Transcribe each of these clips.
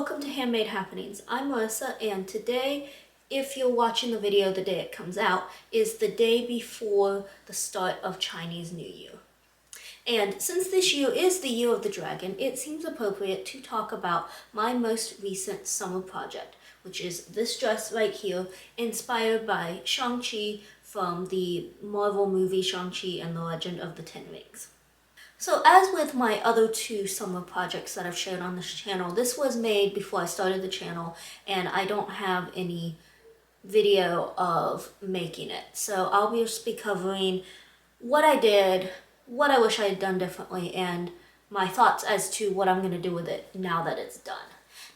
welcome to Handmade Happenings. I'm Melissa, and today, if you're watching the video the day it comes out, is the day before the start of Chinese New Year. And since this year is the Year of the Dragon, it seems appropriate to talk about my most recent summer project, which is this dress right here, inspired by Shang Chi from the Marvel movie Shang Chi and the Legend of the Ten Rings. So as with my other two summer projects that I've shared on this channel, this was made before I started the channel and I don't have any video of making it. So I'll just be covering what I did, what I wish I had done differently, and my thoughts as to what I'm going to do with it now that it's done.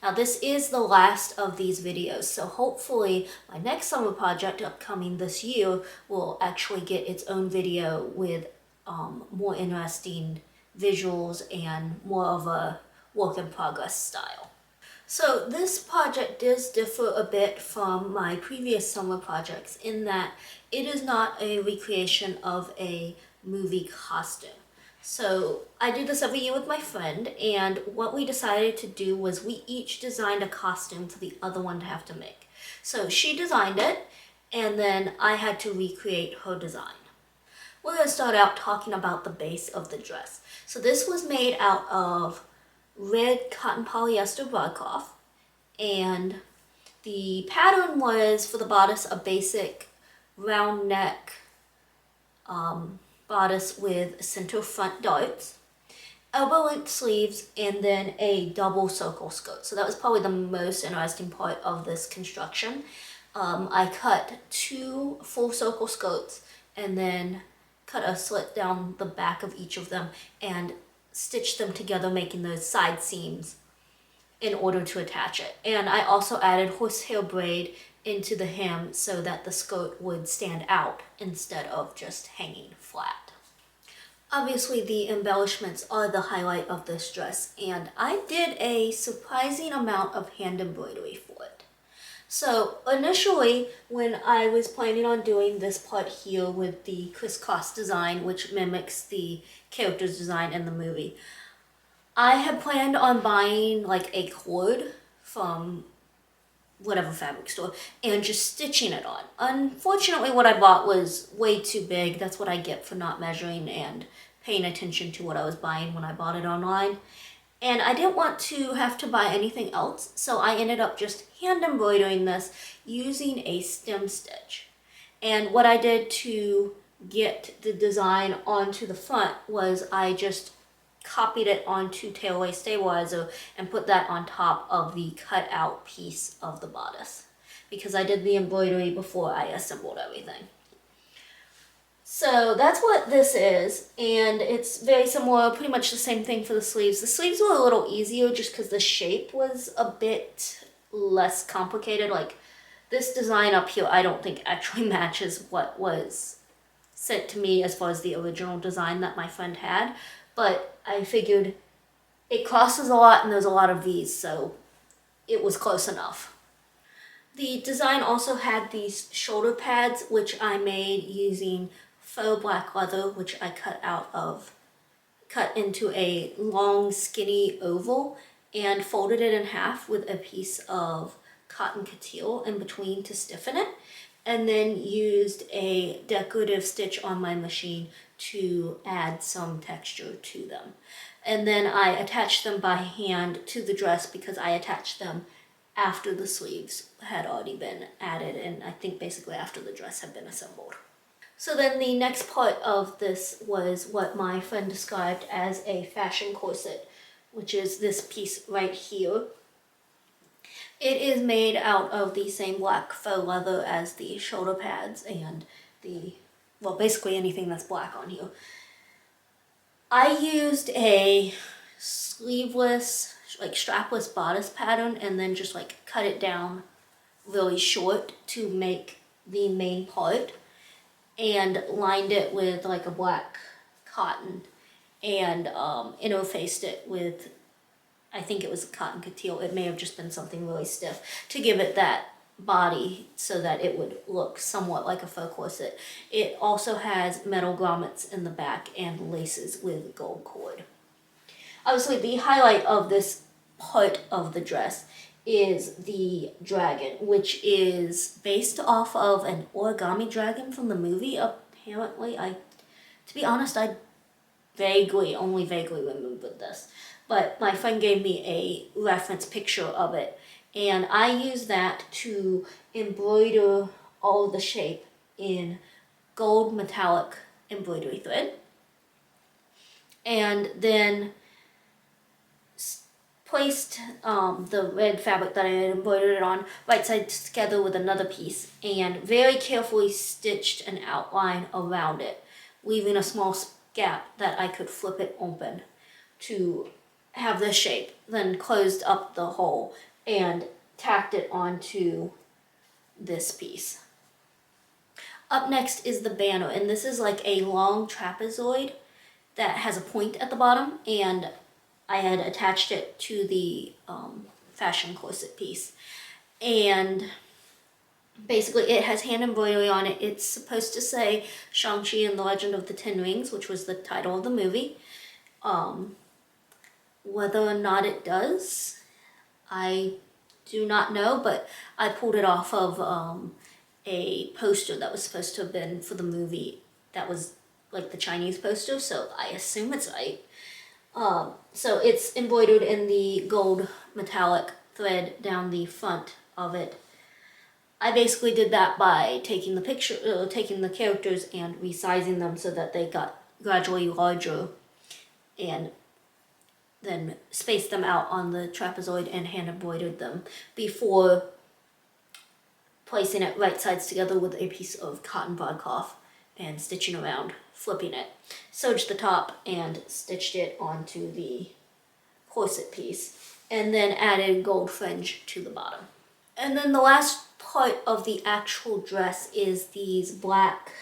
Now this is the last of these videos, so hopefully my next summer project upcoming this year will actually get its own video with more interesting visuals and more of a work in progress style. So this project does differ a bit from my previous summer projects in that it is not a recreation of a movie costume. So I do this every year with my friend, and what we decided to do was we each designed a costume for the other one to have to make. So she designed it, and then I had to recreate her design. We're going to start out talking about the base of the dress. So this was made out of red cotton polyester broadcloth, and the pattern was for the bodice a basic round neck bodice with center front darts, elbow length sleeves, and then a double circle skirt. So that was probably the most interesting part of this construction. I cut 2 full circle skirts and then cut a slit down the back of each of them and stitch them together, making those side seams in order to attach it. And I also added horsehair braid into the hem so that the skirt would stand out instead of just hanging flat. Obviously the embellishments are the highlight of this dress, and I did a surprising amount of hand embroidery for it. So initially, when I was planning on doing this part here with the crisscross design, which mimics the character's design in the movie, I had planned on buying like a cord from whatever fabric store and just stitching it on. Unfortunately, what I bought was way too big. That's what I get for not measuring and paying attention to what I was buying when I bought it online. And I didn't want to have to buy anything else, so I ended up just hand embroidering this using a stem stitch. And what I did to get the design onto the front was I just copied it onto Tailway Stabilizer and put that on top of the cut out piece of the bodice, because I did the embroidery before I assembled everything. So that's what this is, and it's very similar, pretty much the same thing for the sleeves. The sleeves were a little easier just because the shape was a bit less complicated. Like this design up here, I don't think actually matches what was sent to me as far as the original design that my friend had, but I figured it crosses a lot and there's a lot of V's, so it was close enough. The design also had these shoulder pads, which I made using faux black leather, which I cut into a long skinny oval and folded it in half with a piece of cotton couture in between to stiffen it, and then used a decorative stitch on my machine to add some texture to them. And then I attached them by hand to the dress because I attached them after the sleeves had already been added, and I think basically after the dress had been assembled. So then the next part of this was what my friend described as a fashion corset, which is this piece right here. It is made out of the same black faux leather as the shoulder pads and basically anything that's black on here. I used a sleeveless, like strapless bodice pattern and then just like cut it down really short to make the main part, and lined it with like a black cotton and interfaced it with, I think it was a cotton couture. It may have just been something really stiff to give it that body so that it would look somewhat like a faux corset. It also has metal grommets in the back and laces with gold cord. Obviously the highlight of this part of the dress is the dragon, which is based off of an origami dragon from the movie. Apparently, to be honest, I only vaguely remembered this, but my friend gave me a reference picture of it, and I used that to embroider all of the shape in gold metallic embroidery thread, and then placed the red fabric that I had embroidered it on right sides together with another piece, and very carefully stitched an outline around it, leaving a small gap that I could flip it open to have the shape, then closed up the hole and tacked it onto this piece. Up next is the banner, and this is like a long trapezoid that has a point at the bottom, and I had attached it to the fashion corset piece. And basically it has hand embroidery on it. It's supposed to say Shang Chi and the Legend of the Ten Rings, which was the title of the movie. Whether or not it does, I do not know, but I pulled it off of a poster that was supposed to have been for the movie that was like the Chinese poster, so I assume it's right. So it's embroidered in the gold metallic thread down the front of it. I basically did that by taking the characters and resizing them so that they got gradually larger, and then spaced them out on the trapezoid and hand embroidered them before placing it right sides together with a piece of cotton broadcloth and stitching around, flipping it. Sewed the top and stitched it onto the corset piece, and then added gold fringe to the bottom. And then the last part of the actual dress is these black,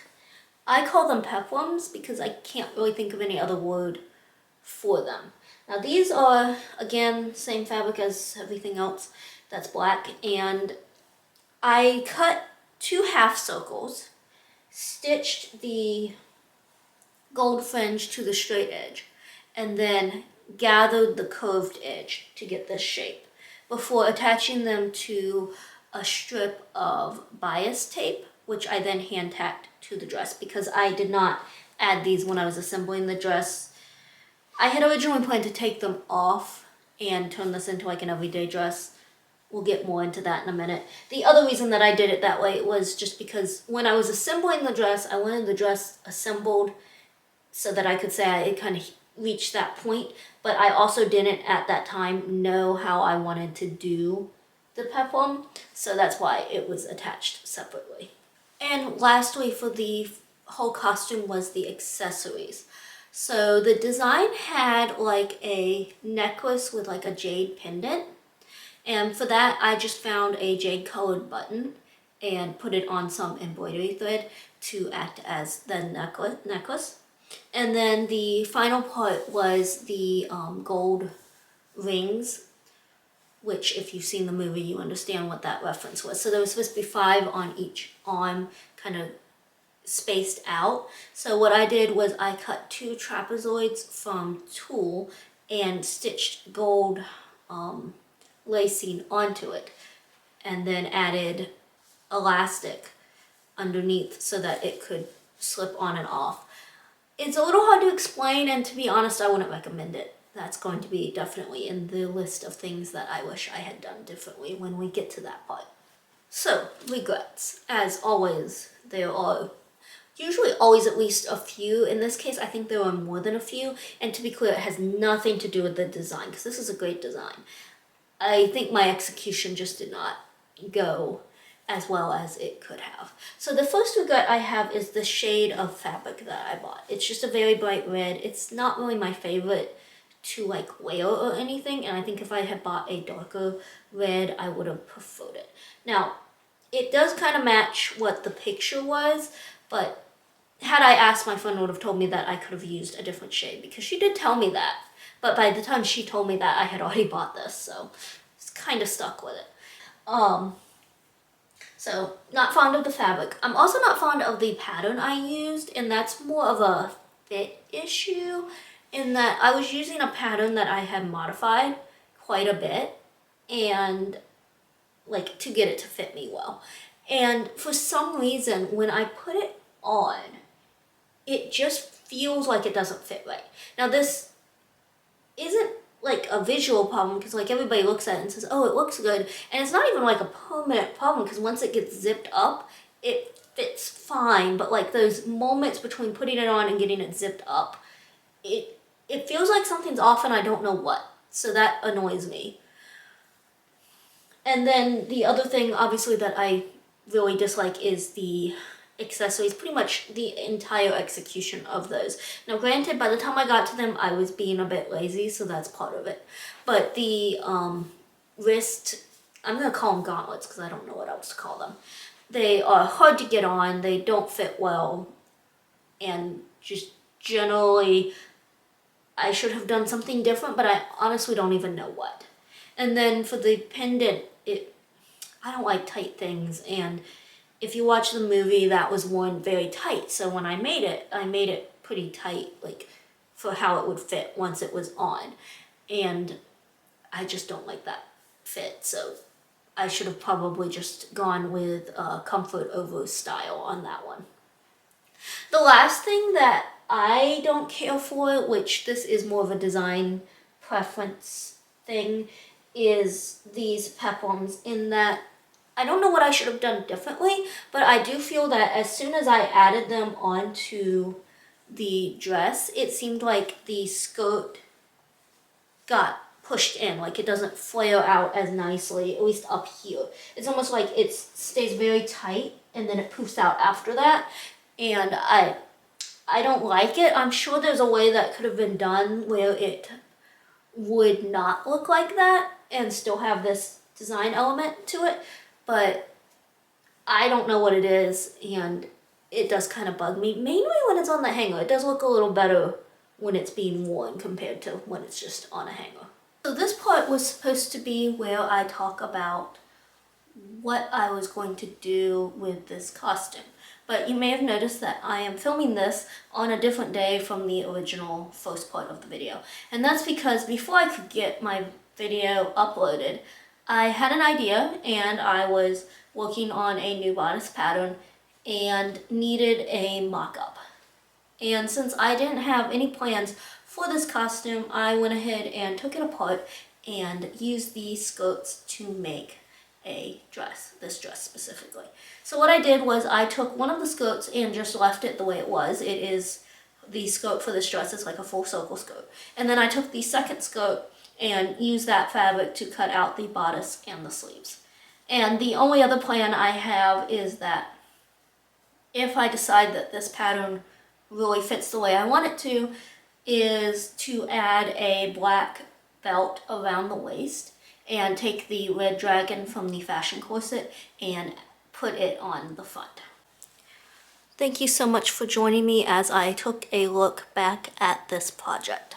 I call them peplums because I can't really think of any other word for them. Now these are, again, same fabric as everything else that's black, and I cut 2 half circles, stitched the gold fringe to the straight edge, and then gathered the curved edge to get this shape before attaching them to a strip of bias tape, which I then hand tacked to the dress because I did not add these when I was assembling the dress. I had originally planned to take them off and turn this into like an everyday dress. We'll get more into that in a minute. The other reason that I did it that way was just because when I was assembling the dress, I wanted the dress assembled so that I could say it kind of reached that point, but I also didn't at that time know how I wanted to do the peplum, so that's why it was attached separately. And lastly, for the whole costume was the accessories. So the design had like a necklace with like a jade pendant, and for that I just found a jade colored button and put it on some embroidery thread to act as the necklace. And then the final part was the gold rings, which if you've seen the movie, you understand what that reference was. So there was supposed to be 5 on each arm, kind of spaced out. So what I did was I cut 2 trapezoids from tulle and stitched gold lacing onto it, and then added elastic underneath so that it could slip on and off. It's a little hard to explain, and to be honest, I wouldn't recommend it. That's going to be definitely in the list of things that I wish I had done differently when we get to that part. So, regrets. As always, there are usually always at least a few. In this case, I think there are more than a few, and to be clear, it has nothing to do with the design, because this is a great design. I think my execution just did not go as well as it could have. So the first regret I have is the shade of fabric that I bought. It's just a very bright red. It's not really my favorite to like wear or anything, and I think if I had bought a darker red, I would have preferred it. Now, it does kind of match what the picture was, but had I asked, my friend would have told me that I could have used a different shade, because she did tell me that. But by the time she told me that, I had already bought this, so it's kind of stuck with it. So, not fond of the fabric. I'm also not fond of the pattern I used, and that's more of a fit issue, in that I was using a pattern that I had modified quite a bit, and like to get it to fit me well. And for some reason, when I put it on, it just feels like it doesn't fit right. Now this isn't like a visual problem, because like everybody looks at it and says, oh, it looks good. And it's not even like a permanent problem, because once it gets zipped up, it fits fine. But like those moments between putting it on and getting it zipped up, it feels like something's off and I don't know what. So that annoys me. And then the other thing, obviously, that I really dislike is the accessories, pretty much the entire execution of those. Now, granted, by the time I got to them, I was being a bit lazy, so that's part of it. But the wrist, I'm going to call them gauntlets because I don't know what else to call them. They are hard to get on, they don't fit well, and just generally, I should have done something different, but I honestly don't even know what. And then for the pendant, I don't like tight things, and if you watch the movie, that was worn very tight. So when I made it pretty tight, like for how it would fit once it was on. And I just don't like that fit. So I should have probably just gone with comfort over style on that one. The last thing that I don't care for, which this is more of a design preference thing, is these peplums, in that I don't know what I should have done differently, but I do feel that as soon as I added them onto the dress, it seemed like the skirt got pushed in, like it doesn't flare out as nicely, at least up here. It's almost like it stays very tight and then it poofs out after that, and I don't like it. I'm sure there's a way that could have been done where it would not look like that and still have this design element to it, but I don't know what it is, and it does kind of bug me, mainly when it's on the hanger. It does look a little better when it's being worn compared to when it's just on a hanger. So this part was supposed to be where I talk about what I was going to do with this costume. But you may have noticed that I am filming this on a different day from the original first part of the video. And that's because before I could get my video uploaded, I had an idea and I was working on a new bodice pattern and needed a mock-up. And since I didn't have any plans for this costume, I went ahead and took it apart and used these skirts to make a dress, this dress specifically. So what I did was I took one of the skirts and just left it the way it was. It is the skirt for this dress, it's like a full circle skirt. And then I took the second skirt and used that fabric to cut out the bodice and the sleeves. And the only other plan I have is that if I decide that this pattern really fits the way I want it to, is to add a black belt around the waist and take the red dragon from the fashion corset and put it on the front. Thank you so much for joining me as I took a look back at this project.